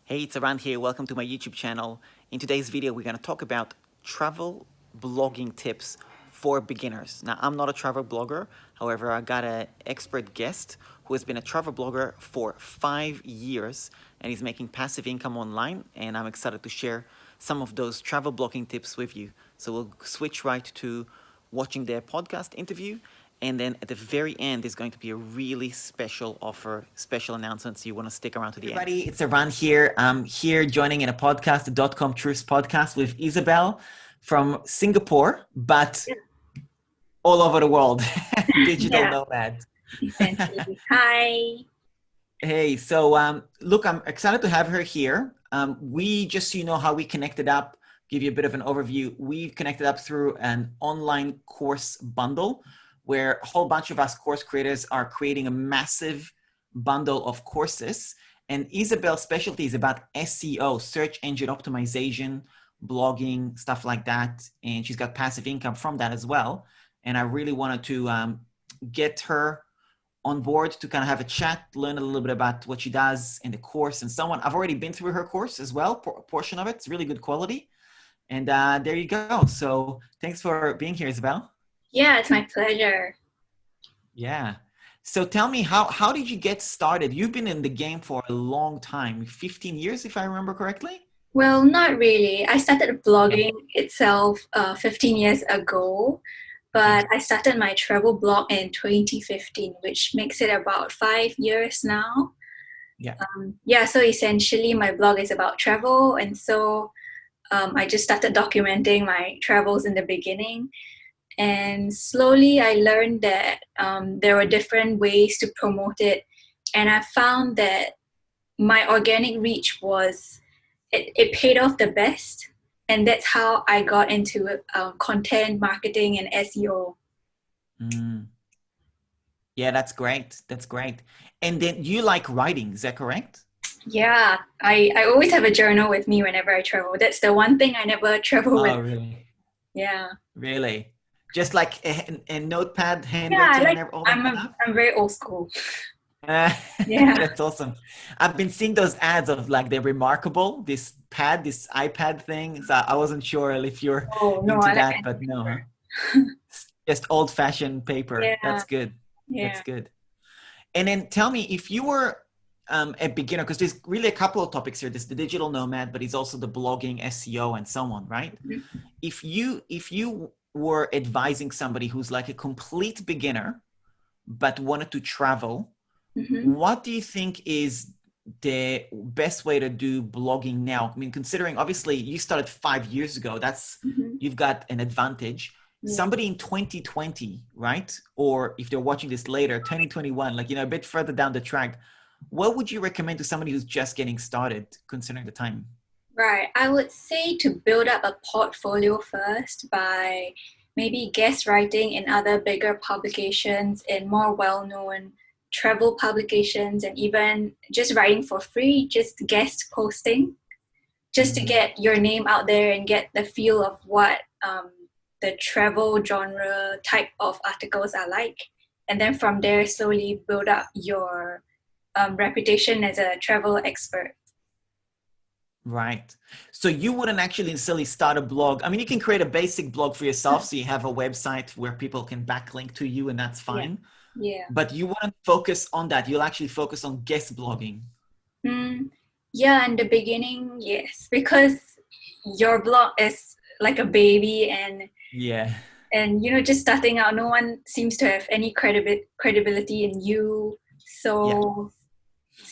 Hey, it's Aran here. Welcome to my YouTube channel. In today's video, we're going to talk about travel blogging tips for beginners. Now, I'm not a travel blogger. However, I got an expert guest who has been a travel blogger for 5 years and he's making passive income online. And I'm excited to share some of those travel blogging tips with you. So we'll switch right to watching their podcast interview. And then at the very end is going to be a really special offer, special announcement. So you want to stick around to the end. Everybody, it's Aran here. I'm here joining in a podcast, the .com Truth podcast with Isabel from Singapore, but all over the world, digital nomad. Essentially. Hi. Hey, so look, I'm excited to have her here. We just so you know how we connected up, give you a bit of an overview. We've connected up through an online course bundle where a whole bunch of us course creators are creating a massive bundle of courses. And Isabel's specialty is about SEO, search engine optimization, blogging, stuff like that. And she's got passive income from that as well. And I really wanted to get her on board to kind of have a chat, learn a little bit about what she does in the course and so on. I've already been through her course as well, portion of it. It's really good quality. And there you go. So thanks for being here, Isabel. Yeah, it's my pleasure. Yeah. So tell me, how did you get started? You've been in the game for a long time, 15 years, if I remember correctly. Well, not really. I started Yeah. blogging itself 15 years ago, Okay. but I started my travel blog in 2015, which makes it about 5 years now. Yeah. Yeah, so essentially my blog is about travel, and so I just started documenting my travels in the beginning. And slowly I learned that there were different ways to promote it. And I found that my organic reach it paid off the best. And that's how I got into content marketing and SEO. Mm. Yeah, that's great. That's great. And then you like writing, is that correct? Yeah, I always have a journal with me whenever I travel. That's the one thing I never travel with. Oh, really? Yeah. Really? Just like a notepad, Yeah, handwritten and all that stuff? I'm very old school. Uh, Yeah. that's awesome. I've been seeing those ads of like the Remarkable, this pad, this iPad thing. So I wasn't sure if you're Oh no, into I like that, pen and but no, huh? paper. Just old-fashioned paper. Yeah, That's good. That's yeah. good. And then tell me if you were a beginner, because there's really a couple of topics here. There's the digital nomad, but it's also the blogging, SEO, and so on, right? If you were advising somebody who's like a complete beginner but wanted to travel, Mm-hmm. what do you think is the best way to do blogging now? I mean, considering obviously you started 5 years ago, that's Mm-hmm. you've got an advantage. Yeah. Somebody in 2020, right? Or if they're watching this later, 2021, like, a bit further down the track, what would you recommend to somebody who's just getting started, considering the time? Right. I would say to build up a portfolio first by maybe guest writing in other bigger publications in more well known travel publications, and even just writing for free, just guest posting, just to Mm, get your name out there and get the feel of what the travel genre type of articles are like. And then from there, slowly build up your reputation as a travel expert. right. So you wouldn't actually necessarily start a blog. I mean, you can create a basic blog for yourself. So you have a website where people can backlink to you, and that's Yeah. fine. Yeah. But you wouldn't focus on that. You'll actually focus on guest blogging. Mm, yeah, in the beginning, yes, because your blog is like a baby, Yeah. and just starting out, no one seems to have any credibility in you. Yeah.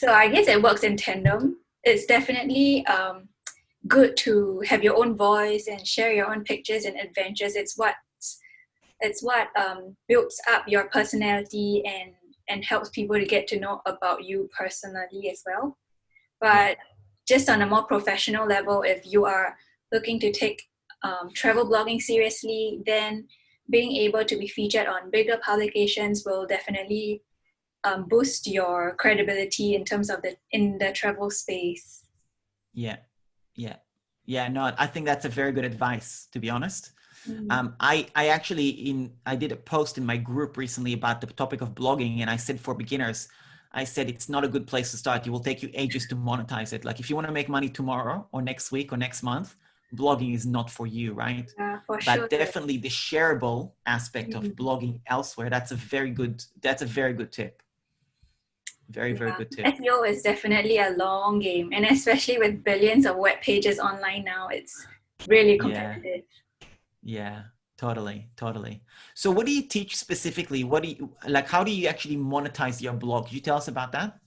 So I guess it works in tandem. It's definitely good to have your own voice and share your own pictures and adventures. It's what builds up your personality and helps people to get to know about you personally as well. Yeah. But just on a more professional level, if you are looking to take travel blogging seriously, then being able to be featured on bigger publications will definitely boost your credibility in terms of the travel space. Yeah. Yeah. Yeah. No, I think that's a very good advice, to be honest. Mm. I actually I did a post in my group recently about the topic of blogging, and I said for beginners, I said it's not a good place to start. It will take you ages to monetize it. Like if you want to make money tomorrow or next week or next month, blogging is not for you, right? Yeah, for sure. But definitely the shareable aspect of Mhm. blogging elsewhere, that's a very good tip. Very, very Yeah, good tip. SEO is definitely a long game, and especially with billions of web pages online now, it's really Yeah. competitive. Yeah, totally, totally. So what do you teach specifically? What do you like? How do you actually monetize your blog? Could you tell us about that?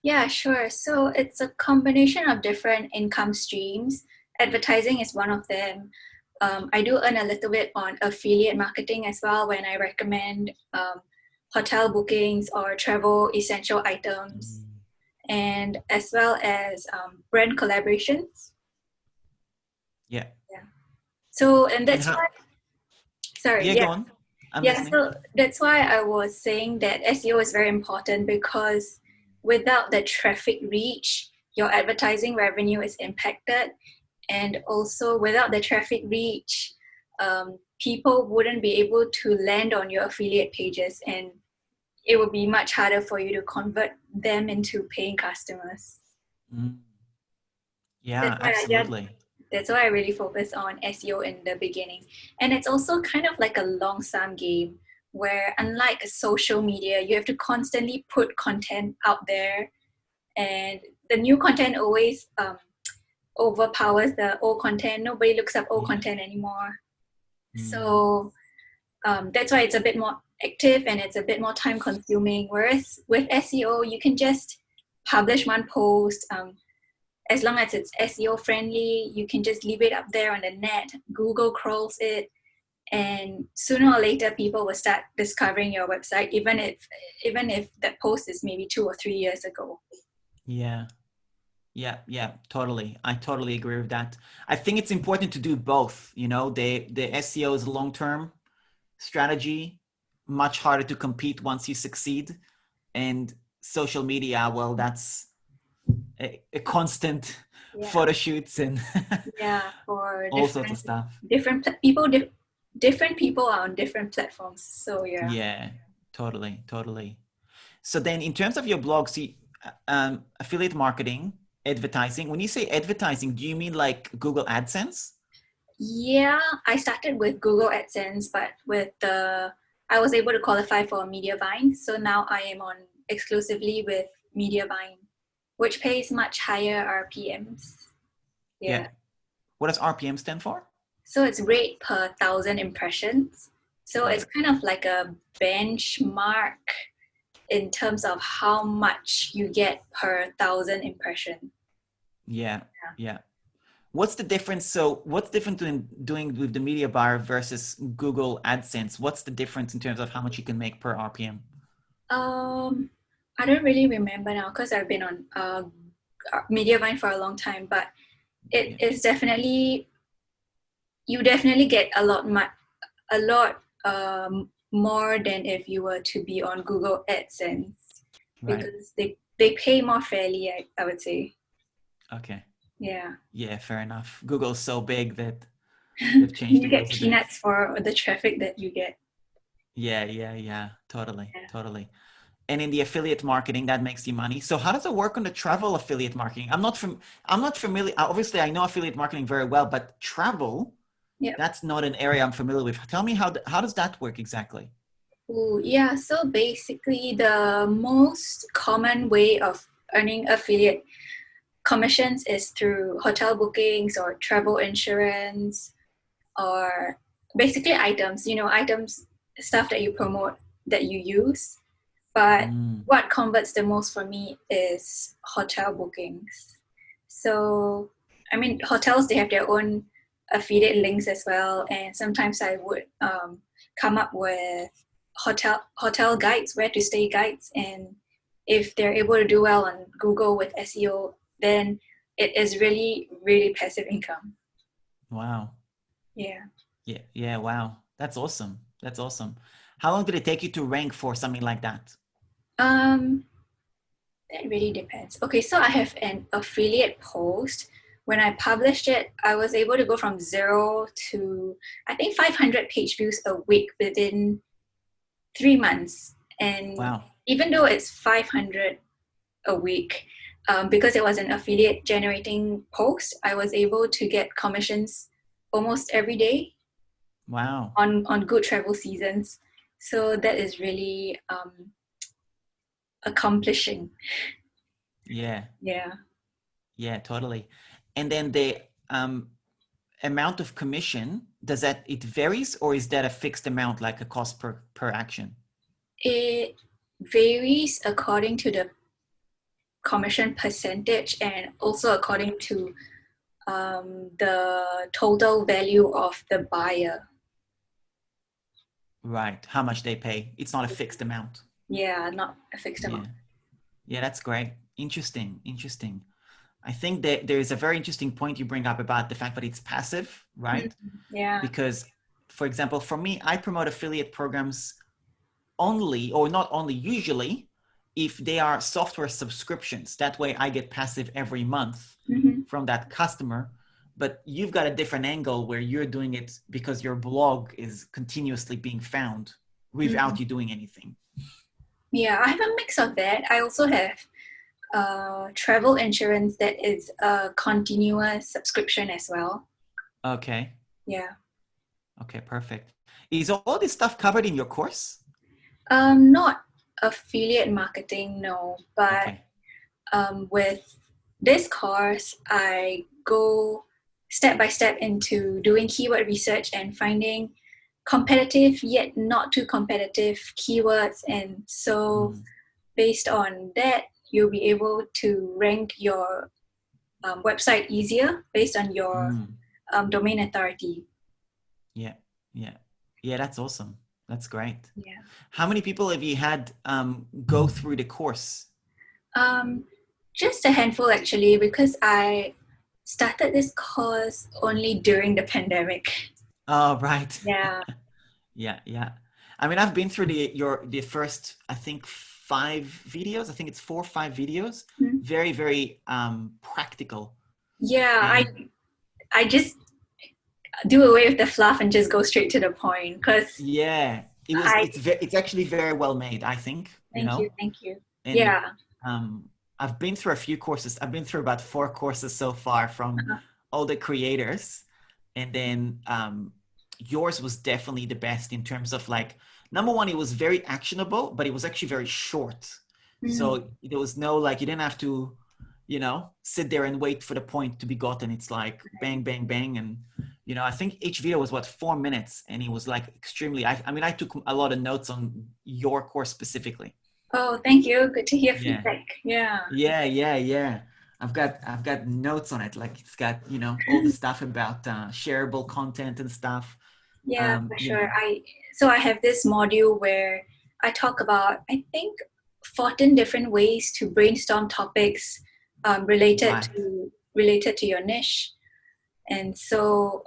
Yeah, sure. So it's a combination of different income streams. Advertising is one of them. I do earn a little bit on affiliate marketing as well when I recommend hotel bookings or travel essential items, Mm. and as well as brand collaborations. Yeah. Yeah. So, and And that's how? why, sorry, Yeah, yeah. go on. I'm Yeah, listening. so that's why I was saying that SEO is very important because without the traffic reach, your advertising revenue is impacted. And also, without the traffic reach, people wouldn't be able to land on your affiliate pages, and it would be much harder for you to convert them into paying customers. Mm. That's Yeah, why, yeah, absolutely. that's why I really focus on SEO in the beginning. And it's also kind of like a long sum game where, unlike social media, you have to constantly put content out there, and the new content always overpowers the old content. Nobody looks up old Yeah. content anymore. Mm. So that's why it's a bit more active and it's a bit more time consuming. Whereas with SEO, you can just publish one post. As long as it's SEO friendly, you can just leave it up there on the net. Google crawls it, and sooner or later, people will start discovering your website, even if that post is maybe 2 or 3 years ago. Yeah. Yeah, yeah, totally. I totally agree with that. I think it's important to do both. You know, the SEO is long-term strategy, much harder to compete once you succeed. And social media, well, that's a constant Yeah, photo shoots and yeah. For all sorts of stuff. different people are on different platforms. So yeah. Yeah, totally, totally. So then in terms of your blog, see, affiliate marketing, advertising, when you say advertising, do you mean like Google AdSense? Yeah, I started with Google AdSense, but I was able to qualify for Mediavine. So now I am on exclusively with Mediavine, which pays much higher RPMs. Yeah. Yeah. What does RPM stand for? So it's rate per thousand impressions. So Got it's it. kind of like a benchmark in terms of how much you get per thousand impression. Yeah, Yeah. yeah. What's the difference? So what's different in doing with the media buyer versus Google AdSense? What's the difference in terms of how much you can make per RPM? Um, I don't really remember now because I've been on Mediavine for a long time, but it Yeah. is definitely you definitely get a lot more than if you were to be on Google AdSense Right. because they pay more fairly. I would say, Okay. yeah. Yeah, fair enough. Google's so big that they've changed You the get rules a bit. peanuts for the traffic that you get. Yeah, yeah, yeah. Totally, Yeah. totally. And in the affiliate marketing, that makes you money. So how does it work on the travel affiliate marketing? I'm not familiar. Obviously, I know affiliate marketing very well, but travel, Yeah. that's not an area I'm familiar with. Tell me how does that work exactly? Ooh, yeah. So basically, the most common way of earning affiliate commissions is through hotel bookings or travel insurance or basically items, items, stuff that you promote that you use. But Mm, what converts the most for me is hotel bookings. So, I mean, hotels, they have their own affiliate links as well. And sometimes I would come up with hotel guides, where to stay guides. And if they're able to do well on Google with SEO, then it is really, really passive income. wow. Yeah. Yeah, yeah, wow. That's awesome. That's awesome. How long did it take you to rank for something like that? Um, That really depends. Okay, so I have an affiliate post. When I published it, I was able to go from zero to I think 500 page views a week within 3 months. And Wow. even though it's 500, a week. Because it was an affiliate generating post, I was able to get commissions almost every day Wow. on good travel seasons. So that is really accomplishing. Yeah. Yeah. Yeah, totally. And then the amount of commission, does that, it varies, or is that a fixed amount, like a cost per action? It varies according to the commission percentage and also according to the total value of the buyer. Right. How much they pay. It's not a fixed amount. Yeah, not a fixed Yeah. amount. Yeah, that's great. Interesting. Interesting. I think that there is a very interesting point you bring up about the fact that it's passive, right? Yeah. Because, for example, for me, I promote affiliate programs only, or not only, usually, if they are software subscriptions. That way I get passive every month Mm-hmm. from that customer. But you've got a different angle where you're doing it because your blog is continuously being found Mm-hmm. without you doing anything. Yeah, I have a mix of that. I also have travel insurance that is a continuous subscription as well. Okay. Yeah. Okay, perfect. Is all this stuff covered in your course? Not affiliate marketing, no, but Okay. with this course, I go step by step into doing keyword research and finding competitive yet not too competitive keywords. And so, Mm, based on that, you'll be able to rank your website easier based on your mm. domain authority. Yeah, yeah, yeah. That's awesome. That's great. Yeah. How many people have you had go through the course? Um, just a handful actually, because I started this course only during the pandemic. Oh, right. Yeah. Yeah, yeah. I mean, I've been through the first, I think, 5 videos. I think it's 4 or 5 videos. Mhm. Very, very practical. Yeah, And I just do away with the fluff and just go straight to the point because yeah, I it's actually very well made, I think, you thank you, know. thank you. And Yeah. I've been through a few courses. I've been through about 4 courses so far from Uh-huh. all the creators. And then yours was definitely the best in terms of like, number one, it was very actionable, but it was actually very short. Mm. So there was no, like, you didn't have to, sit there and wait for the point to be gotten. It's like bang, bang, bang. And, I think each video was what, 4 minutes. And it was like extremely, I mean, I took a lot of notes on your course specifically. Oh, thank you. Good to hear Yeah. feedback. Yeah. Yeah, yeah, yeah. I've got notes on it. Like it's got, all the stuff about shareable content and stuff. Yeah, for Yeah, sure. I have this module where I talk about I think 14 different ways to brainstorm topics right. related to your niche. And so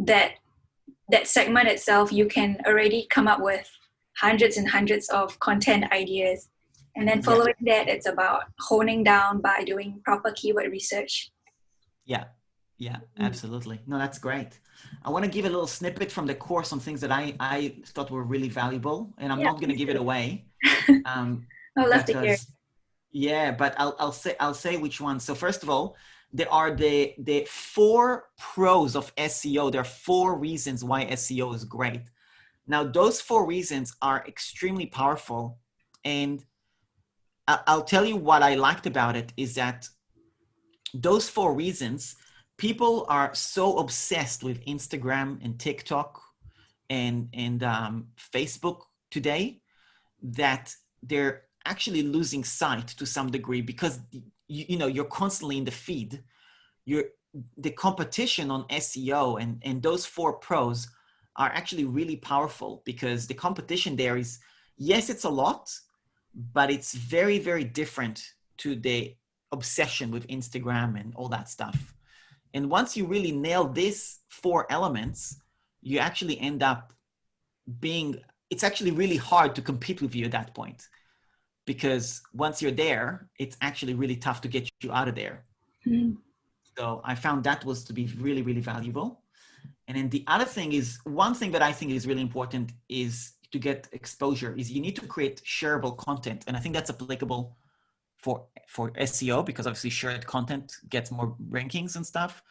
that that segment itself, you can already come up with hundreds and hundreds of content ideas. And then Yeah, following that, it's about honing down by doing proper keyword research. yeah, yeah, Mm. absolutely. No, that's great. I want to give a little snippet from the course on things that I thought were really valuable, and I'm Yeah, not going to please give it do. away, um, I'd love to hear. because yeah, but I'll say which one. So first of all, there are the 4 pros of SEO. There are 4 reasons why SEO is great. Now, those 4 reasons are extremely powerful. And I'll tell you what I liked about it is that those 4 reasons, people are so obsessed with Instagram and TikTok and Facebook today that they're actually losing sight to some degree because you're constantly in the feed. You're the competition on SEO and those 4 pros are actually really powerful because the competition there is, yes, it's a lot, but it's very, very different to the obsession with Instagram and all that stuff. And once you really nail these 4 elements, you actually end up being, it's actually really hard to compete with you at that point because once you're there, it's actually really tough to get you out of there. Mm. So I found that was to be really, really valuable. And then the other thing is, one thing that I think is really important is to get exposure is you need to create shareable content. And I think that's applicable for SEO, because obviously shared content gets more rankings and stuff.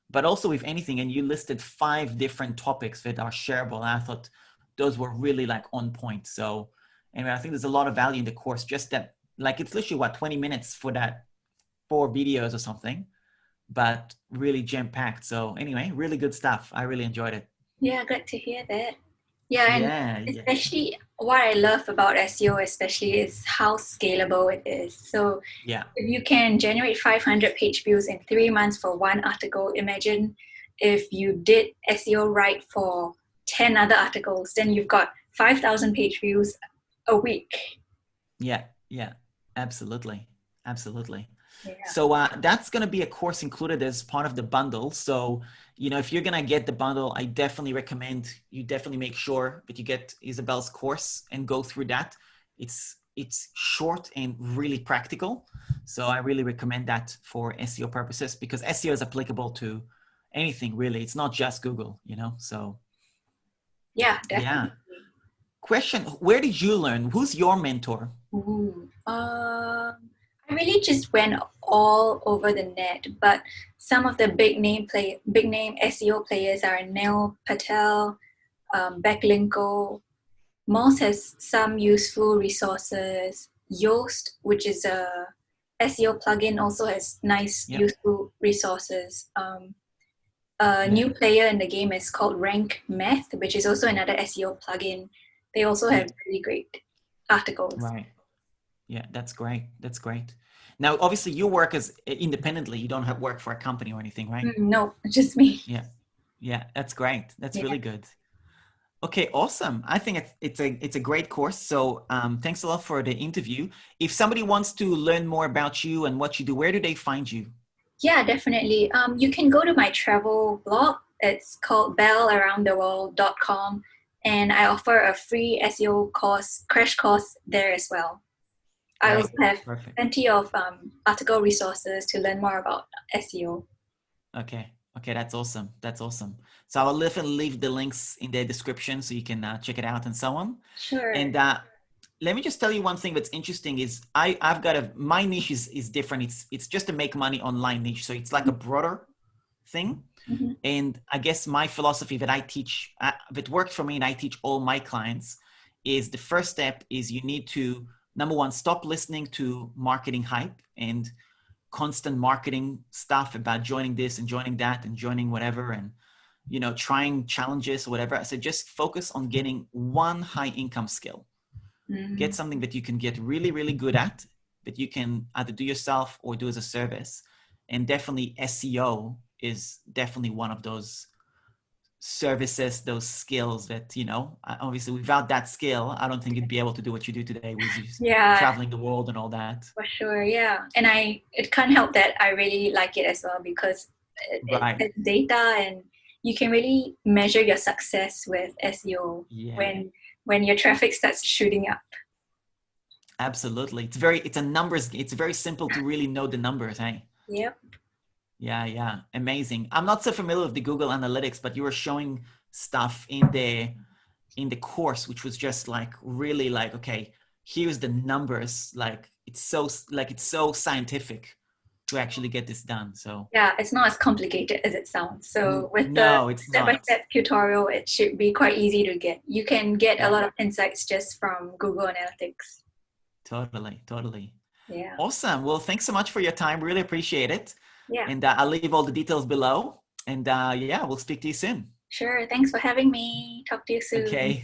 But also, if anything, and you listed 5 different topics that are shareable, and I thought those were really like on point. So anyway, I think there's a lot of value in the course. Just that, like, it's literally 20 minutes for that 4 videos or something, but really jam packed. So anyway, really good stuff. I really enjoyed it. Yeah, glad to hear that. Yeah, and Yeah. especially what I love about SEO especially is how scalable it is. So Yeah. if you can generate 500 page views in 3 months for one article, imagine if you did SEO right for 10 other articles, then you've got 5,000 page views a week. Yeah. Absolutely. Yeah. So that's going to be a course included as part of the bundle. So, if you're going to get the bundle, I definitely recommend you definitely make sure that you get Isabel's course and go through that. It's short and really practical. So I really recommend that for SEO purposes, because SEO is applicable to anything really. It's not just Google, so. Yeah, definitely. Yeah. Question, where did you learn? Who's your mentor? I really just went all over the net, but some of the big name SEO players are Neil Patel, Backlinko. Moz has some useful resources. Yoast, which is a SEO plugin, also has nice, useful resources. A new player in the game is called Rank Math, which is also another SEO plugin. They also have really great articles. Right. Yeah, that's great. Now, obviously, you work as independently. You don't have work for a company or anything, right? No, just me. Yeah, that's great. That's really good. Okay, awesome. I think it's a great course. So thanks a lot for the interview. If somebody wants to learn more about you and what you do, where do they find you? Yeah, definitely. You can go to my travel blog. It's called bellaroundtheworld.com, and I offer a free SEO crash course there as well. I also have plenty of article resources to learn more about SEO. Okay, that's awesome. So I'll leave the links in the description so you can check it out and so on. Sure. And let me just tell you one thing that's interesting is I've got my niche is different. It's just a make money online niche. So it's like a broader thing. Mm-hmm. And I guess my philosophy that I teach, that worked for me and I teach all my clients, is the first step is you need to, number one, stop listening to marketing hype and constant marketing stuff about joining this and joining that and joining whatever and, trying challenges or whatever. So just focus on getting one high income skill. Mm-hmm. Get something that you can get really, really good at, that you can either do yourself or do as a service. And definitely SEO is definitely one of those services, those skills that, obviously without that skill, I don't think you'd be able to do what you do today with traveling the world and all that. For sure, yeah. And it can't help that I really like it as well, because it's data and you can really measure your success with SEO when your traffic starts shooting up. Absolutely. It's a numbers. It's very simple to really know the numbers, hey? Yep. Yeah. Amazing. I'm not so familiar with the Google Analytics, but you were showing stuff in the course, which was just like really like, okay, here's the numbers. Like it's so scientific to actually get this done. So yeah, it's not as complicated as it sounds. So with the step-by-step tutorial, it should be quite easy to get. You can get a lot of insights just from Google Analytics. Totally. Yeah. Awesome. Well, thanks so much for your time. Really appreciate it. Yeah. And I'll leave all the details below. And we'll speak to you soon. Sure. Thanks for having me. Talk to you soon. Okay.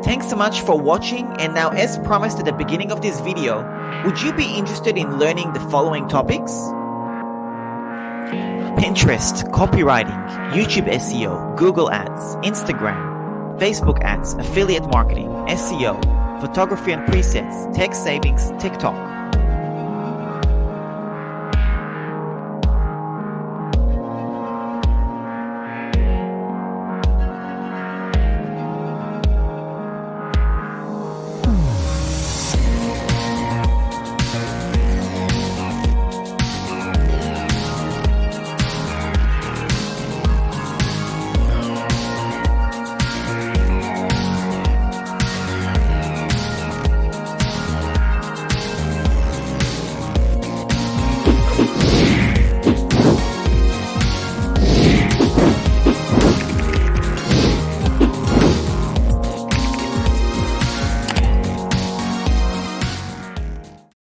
Thanks so much for watching. And now, as promised at the beginning of this video, would you be interested in learning the following topics? Pinterest, copywriting, YouTube SEO, Google Ads, Instagram, Facebook ads, affiliate marketing, SEO, photography and presets, tax savings, TikTok.